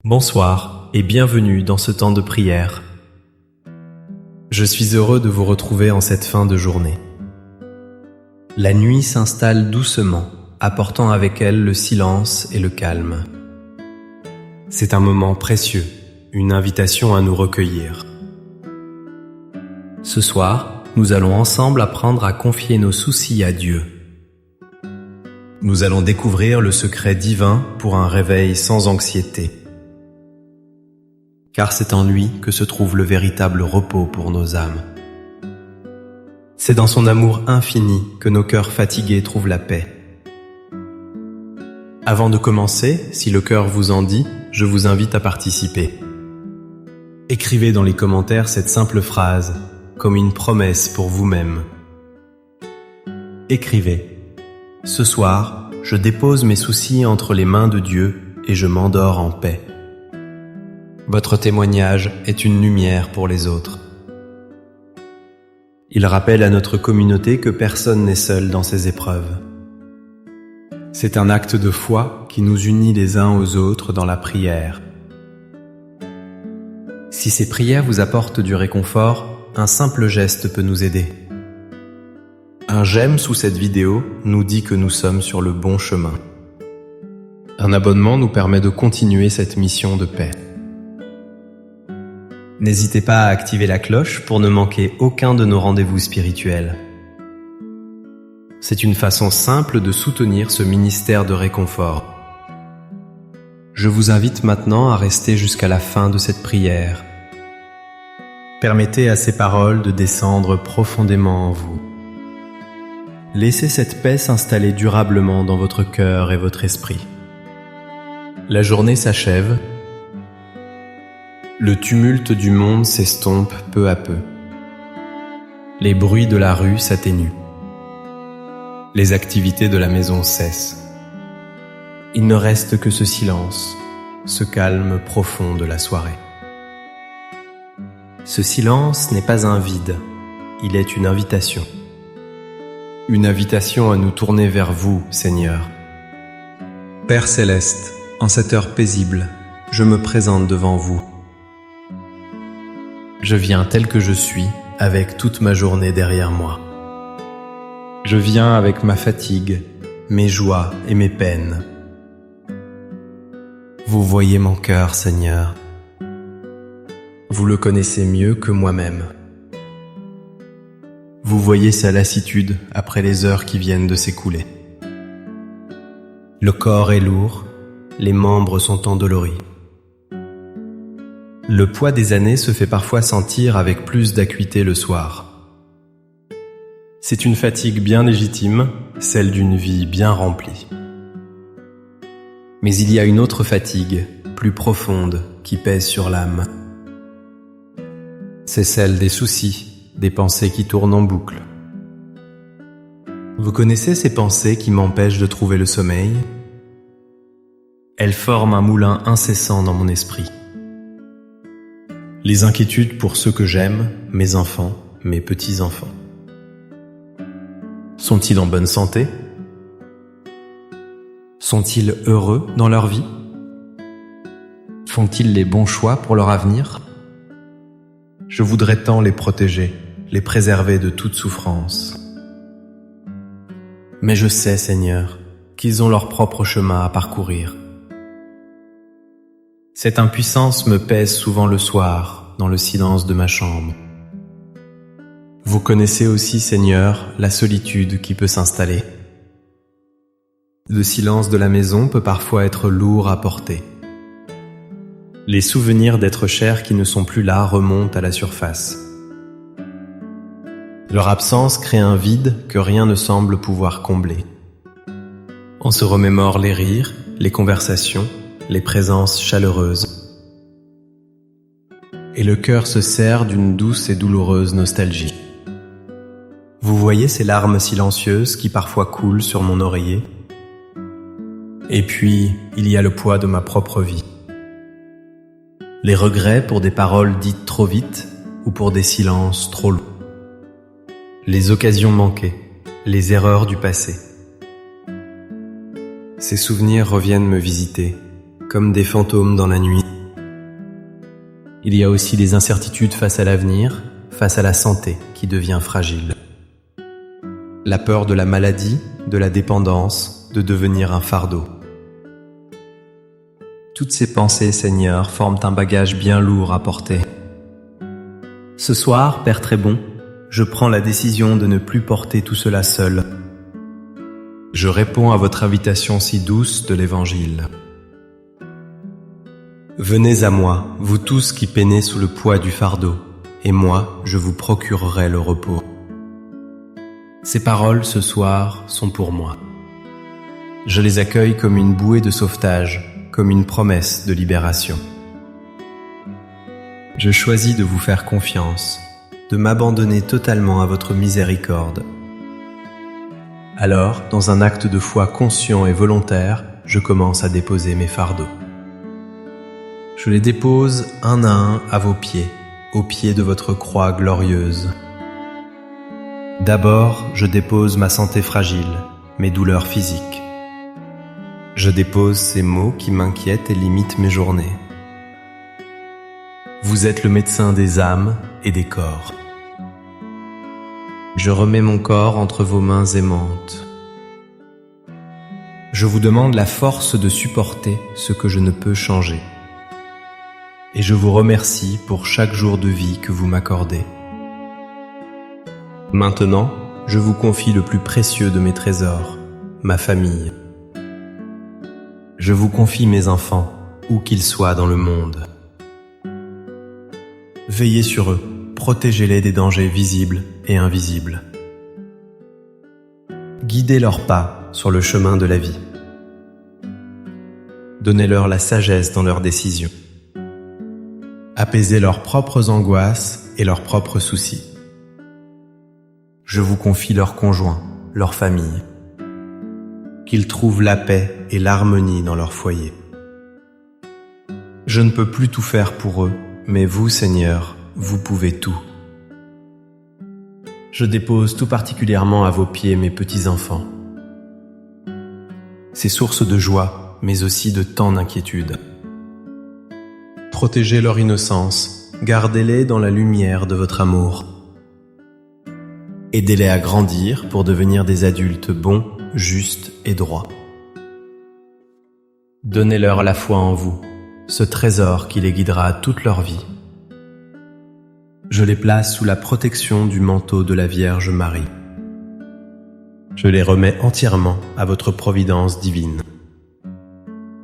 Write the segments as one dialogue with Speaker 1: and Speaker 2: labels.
Speaker 1: Bonsoir et bienvenue dans ce temps de prière. Je suis heureux de vous retrouver en cette fin de journée. La nuit s'installe doucement, apportant avec elle le silence et le calme. C'est un moment précieux, une invitation à nous recueillir. Ce soir, nous allons ensemble apprendre à confier nos soucis à Dieu. Nous allons découvrir le secret divin pour un réveil sans anxiété. Car c'est en lui que se trouve le véritable repos pour nos âmes. C'est dans son amour infini que nos cœurs fatigués trouvent la paix. Avant de commencer, si le cœur vous en dit, je vous invite à participer. Écrivez dans les commentaires cette simple phrase, comme une promesse pour vous-même. Écrivez. Ce soir, je dépose mes soucis entre les mains de Dieu et je m'endors en paix. Votre témoignage est une lumière pour les autres. Il rappelle à notre communauté que personne n'est seul dans ces épreuves. C'est un acte de foi qui nous unit les uns aux autres dans la prière. Si ces prières vous apportent du réconfort, un simple geste peut nous aider. Un j'aime sous cette vidéo nous dit que nous sommes sur le bon chemin. Un abonnement nous permet de continuer cette mission de paix. N'hésitez pas à activer la cloche pour ne manquer aucun de nos rendez-vous spirituels. C'est une façon simple de soutenir ce ministère de réconfort. Je vous invite maintenant à rester jusqu'à la fin de cette prière. Permettez à ces paroles de descendre profondément en vous. Laissez cette paix s'installer durablement dans votre cœur et votre esprit. La journée s'achève. Le tumulte du monde s'estompe peu à peu. Les bruits de la rue s'atténuent. Les activités de la maison cessent. Il ne reste que ce silence, ce calme profond de la soirée. Ce silence n'est pas un vide, il est une invitation. Une invitation à nous tourner vers vous, Seigneur. Père céleste, en cette heure paisible, je me présente devant vous. Je viens tel que je suis, avec toute ma journée derrière moi. Je viens avec ma fatigue, mes joies et mes peines. Vous voyez mon cœur, Seigneur. Vous le connaissez mieux que moi-même. Vous voyez sa lassitude après les heures qui viennent de s'écouler. Le corps est lourd, les membres sont endoloris. Le poids des années se fait parfois sentir avec plus d'acuité le soir. C'est une fatigue bien légitime, celle d'une vie bien remplie. Mais il y a une autre fatigue, plus profonde, qui pèse sur l'âme. C'est celle des soucis, des pensées qui tournent en boucle. Vous connaissez ces pensées qui m'empêchent de trouver le sommeil ? Elles forment un moulin incessant dans mon esprit. Les inquiétudes pour ceux que j'aime, mes enfants, mes petits-enfants. Sont-ils en bonne santé ? Sont-ils heureux dans leur vie ? Font-ils les bons choix pour leur avenir ? Je voudrais tant les protéger, les préserver de toute souffrance. Mais je sais, Seigneur, qu'ils ont leur propre chemin à parcourir. Cette impuissance me pèse souvent le soir, dans le silence de ma chambre. Vous connaissez aussi, Seigneur, la solitude qui peut s'installer. Le silence de la maison peut parfois être lourd à porter. Les souvenirs d'êtres chers qui ne sont plus là remontent à la surface. Leur absence crée un vide que rien ne semble pouvoir combler. On se remémore les rires, les conversations, les présences chaleureuses. Et le cœur se serre d'une douce et douloureuse nostalgie. Vous voyez ces larmes silencieuses qui parfois coulent sur mon oreiller ? Et puis, il y a le poids de ma propre vie. Les regrets pour des paroles dites trop vite ou pour des silences trop longs. Les occasions manquées, les erreurs du passé. Ces souvenirs reviennent me visiter, comme des fantômes dans la nuit. Il y a aussi les incertitudes face à l'avenir, face à la santé qui devient fragile. La peur de la maladie, de la dépendance, de devenir un fardeau. Toutes ces pensées, Seigneur, forment un bagage bien lourd à porter. Ce soir, Père très bon, je prends la décision de ne plus porter tout cela seul. Je réponds à votre invitation si douce de l'Évangile. Venez à moi, vous tous qui peinez sous le poids du fardeau, et moi, je vous procurerai le repos. Ces paroles, ce soir, sont pour moi. Je les accueille comme une bouée de sauvetage, comme une promesse de libération. Je choisis de vous faire confiance, de m'abandonner totalement à votre miséricorde. Alors, dans un acte de foi conscient et volontaire, je commence à déposer mes fardeaux. Je les dépose un à un à vos pieds, aux pieds de votre croix glorieuse. D'abord, je dépose ma santé fragile, mes douleurs physiques. Je dépose ces maux qui m'inquiètent et limitent mes journées. Vous êtes le médecin des âmes et des corps. Je remets mon corps entre vos mains aimantes. Je vous demande la force de supporter ce que je ne peux changer. Et je vous remercie pour chaque jour de vie que vous m'accordez. Maintenant, je vous confie le plus précieux de mes trésors, ma famille. Je vous confie mes enfants, où qu'ils soient dans le monde. Veillez sur eux, protégez-les des dangers visibles et invisibles. Guidez leurs pas sur le chemin de la vie. Donnez-leur la sagesse dans leurs décisions. Apaisez leurs propres angoisses et leurs propres soucis. Je vous confie leurs conjoints, leur famille. Qu'ils trouvent la paix et l'harmonie dans leur foyer. Je ne peux plus tout faire pour eux, mais vous, Seigneur, vous pouvez tout. Je dépose tout particulièrement à vos pieds mes petits-enfants. Ces sources de joie, mais aussi de tant d'inquiétude. Protégez leur innocence, gardez-les dans la lumière de votre amour. Aidez-les à grandir pour devenir des adultes bons, justes et droits. Donnez-leur la foi en vous, ce trésor qui les guidera toute leur vie. Je les place sous la protection du manteau de la Vierge Marie. Je les remets entièrement à votre providence divine.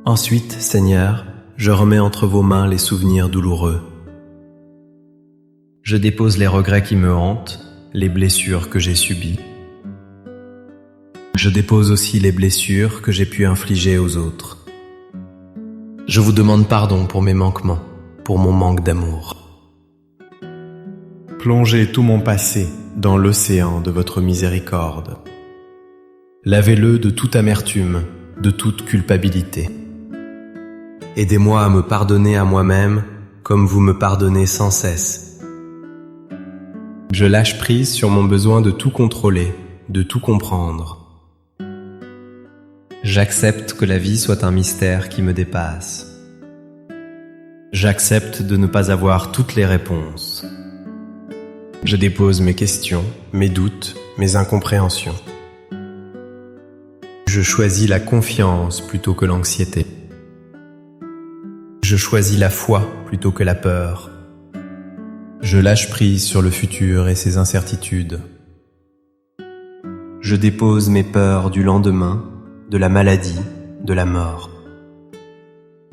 Speaker 1: Ensuite, Seigneur, je remets entre vos mains les souvenirs douloureux. Je dépose les regrets qui me hantent, les blessures que j'ai subies. Je dépose aussi les blessures que j'ai pu infliger aux autres. Je vous demande pardon pour mes manquements, pour mon manque d'amour. Plongez tout mon passé dans l'océan de votre miséricorde. Lavez-le de toute amertume, de toute culpabilité. Aidez-moi à me pardonner à moi-même comme vous me pardonnez sans cesse. Je lâche prise sur mon besoin de tout contrôler, de tout comprendre. J'accepte que la vie soit un mystère qui me dépasse. J'accepte de ne pas avoir toutes les réponses. Je dépose mes questions, mes doutes, mes incompréhensions. Je choisis la confiance plutôt que l'anxiété. Je choisis la foi plutôt que la peur. Je lâche prise sur le futur et ses incertitudes. Je dépose mes peurs du lendemain, de la maladie, de la mort.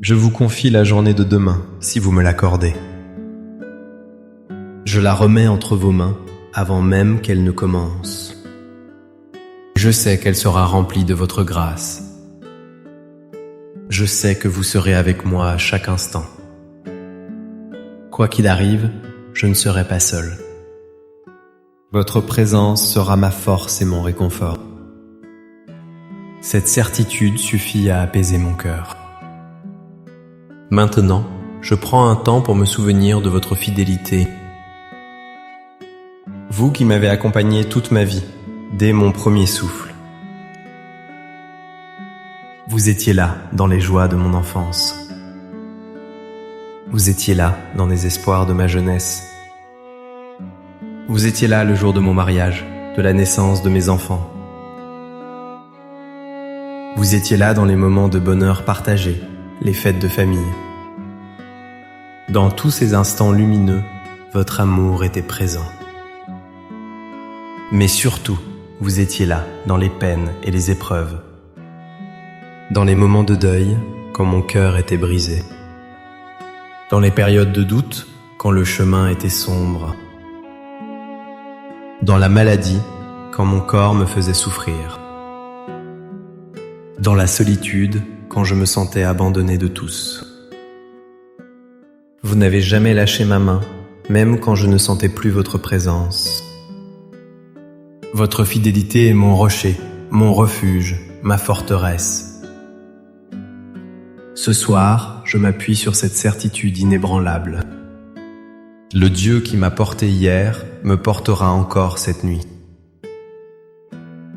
Speaker 1: Je vous confie la journée de demain, si vous me l'accordez. Je la remets entre vos mains avant même qu'elle ne commence. Je sais qu'elle sera remplie de votre grâce. Je sais que vous serez avec moi à chaque instant. Quoi qu'il arrive, je ne serai pas seul. Votre présence sera ma force et mon réconfort. Cette certitude suffit à apaiser mon cœur. Maintenant, je prends un temps pour me souvenir de votre fidélité. Vous qui m'avez accompagné toute ma vie, dès mon premier souffle. Vous étiez là, dans les joies de mon enfance. vous étiez là dans les espoirs de ma jeunesse. Vous étiez là le jour de mon mariage, de la naissance de mes enfants. Vous étiez là dans les moments de bonheur partagé, les fêtes de famille. Dans tous ces instants lumineux, votre amour était présent. Mais surtout, vous étiez là dans les peines et les épreuves. Dans les moments de deuil, quand mon cœur était brisé. Dans les périodes de doute, quand le chemin était sombre. Dans la maladie, quand mon corps me faisait souffrir. Dans la solitude, quand je me sentais abandonné de tous. Vous n'avez jamais lâché ma main, même quand je ne sentais plus votre présence. Votre fidélité est mon rocher, mon refuge, ma forteresse. Ce soir, je m'appuie sur cette certitude inébranlable. Le Dieu qui m'a porté hier me portera encore cette nuit.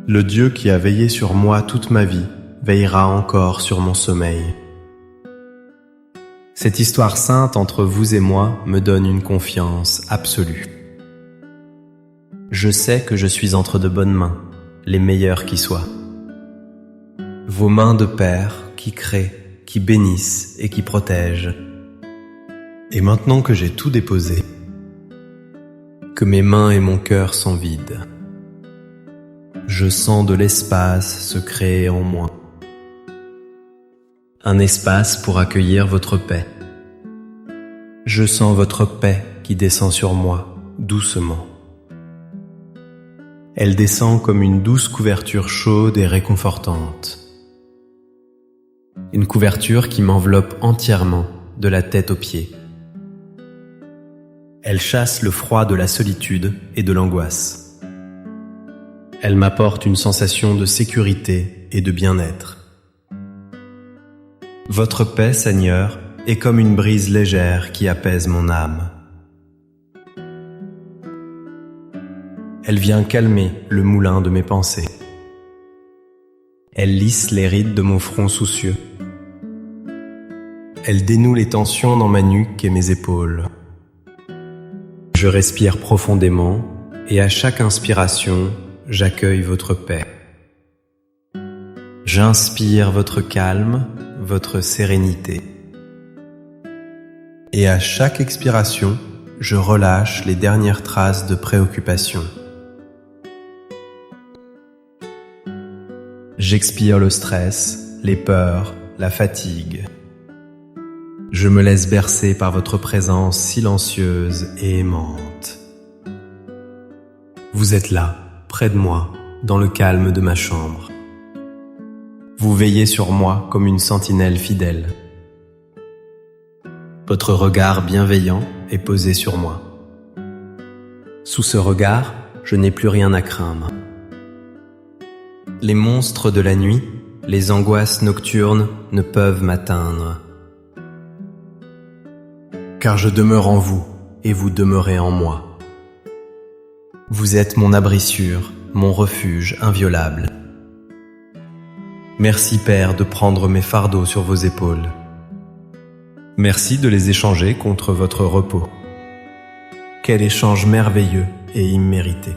Speaker 1: Le Dieu qui a veillé sur moi toute ma vie veillera encore sur mon sommeil. Cette histoire sainte entre vous et moi me donne une confiance absolue. Je sais que je suis entre de bonnes mains, les meilleures qui soient. Vos mains de Père qui créent, qui bénissent et qui protègent. Et maintenant que j'ai tout déposé, que mes mains et mon cœur sont vides, je sens de l'espace se créer en moi. Un espace pour accueillir votre paix. Je sens votre paix qui descend sur moi, doucement. Elle descend comme une douce couverture chaude et réconfortante. Une couverture qui m'enveloppe entièrement, de la tête aux pieds. Elle chasse le froid de la solitude et de l'angoisse. Elle m'apporte une sensation de sécurité et de bien-être. Votre paix, Seigneur, est comme une brise légère qui apaise mon âme. Elle vient calmer le moulin de mes pensées. Elle lisse les rides de mon front soucieux. Elle dénoue les tensions dans ma nuque et mes épaules. Je respire profondément et à chaque inspiration, j'accueille votre paix. J'inspire votre calme, votre sérénité. Et à chaque expiration, je relâche les dernières traces de préoccupation. J'expire le stress, les peurs, la fatigue. Je me laisse bercer par votre présence silencieuse et aimante. Vous êtes là, près de moi, dans le calme de ma chambre. Vous veillez sur moi comme une sentinelle fidèle. Votre regard bienveillant est posé sur moi. Sous ce regard, je n'ai plus rien à craindre. Les monstres de la nuit, les angoisses nocturnes ne peuvent m'atteindre. Car je demeure en vous et vous demeurez en moi. Vous êtes mon abri sûr, mon refuge inviolable. Merci Père de prendre mes fardeaux sur vos épaules. Merci de les échanger contre votre repos. Quel échange merveilleux et immérité.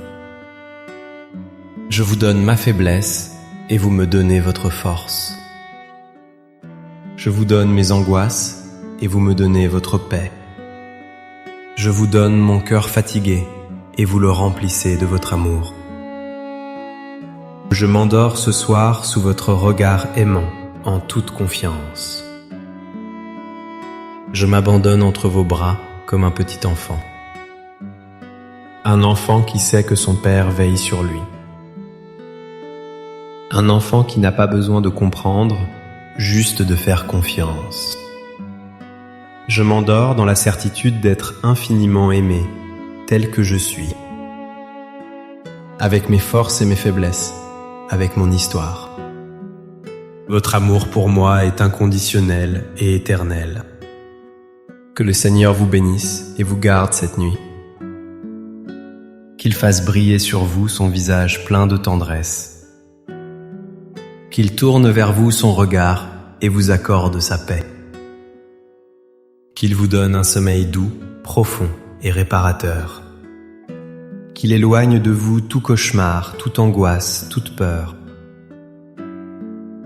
Speaker 1: Je vous donne ma faiblesse et vous me donnez votre force. Je vous donne mes angoisses et vous me donnez votre paix. Je vous donne mon cœur fatigué et vous le remplissez de votre amour. Je m'endors ce soir sous votre regard aimant, en toute confiance. Je m'abandonne entre vos bras comme un petit enfant. Un enfant qui sait que son père veille sur lui. Un enfant qui n'a pas besoin de comprendre, juste de faire confiance. Je m'endors dans la certitude d'être infiniment aimé, tel que je suis. Avec mes forces et mes faiblesses, avec mon histoire. Votre amour pour moi est inconditionnel et éternel. Que le Seigneur vous bénisse et vous garde cette nuit. Qu'il fasse briller sur vous son visage plein de tendresse. Qu'il tourne vers vous son regard et vous accorde sa paix. qu'il vous donne un sommeil doux, profond et réparateur. Qu'il éloigne de vous tout cauchemar, toute angoisse, toute peur.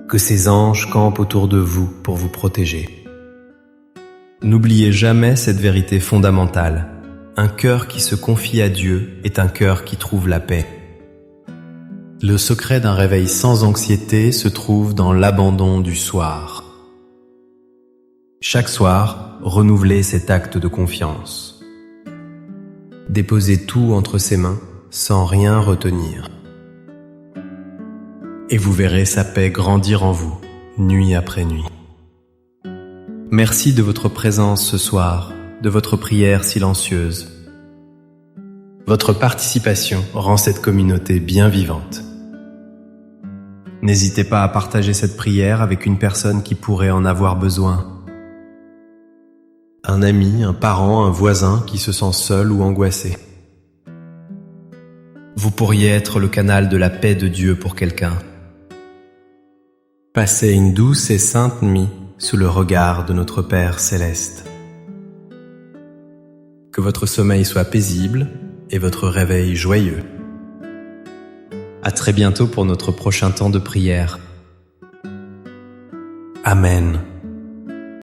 Speaker 1: Que ses anges campent autour de vous pour vous protéger. N'oubliez jamais cette vérité fondamentale. Un cœur qui se confie à Dieu est un cœur qui trouve la paix. Le secret d'un réveil sans anxiété se trouve dans l'abandon du soir. Chaque soir, renouvelez cet acte de confiance. Déposez tout entre ses mains sans rien retenir. Et vous verrez sa paix grandir en vous, nuit après nuit. Merci de votre présence ce soir, de votre prière silencieuse. Votre participation rend cette communauté bien vivante. N'hésitez pas à partager cette prière avec une personne qui pourrait en avoir besoin. Un ami, un parent, un voisin qui se sent seul ou angoissé. Vous pourriez être le canal de la paix de Dieu pour quelqu'un. Passez une douce et sainte nuit sous le regard de notre Père céleste. Que votre sommeil soit paisible et votre réveil joyeux. À très bientôt pour notre prochain temps de prière. Amen.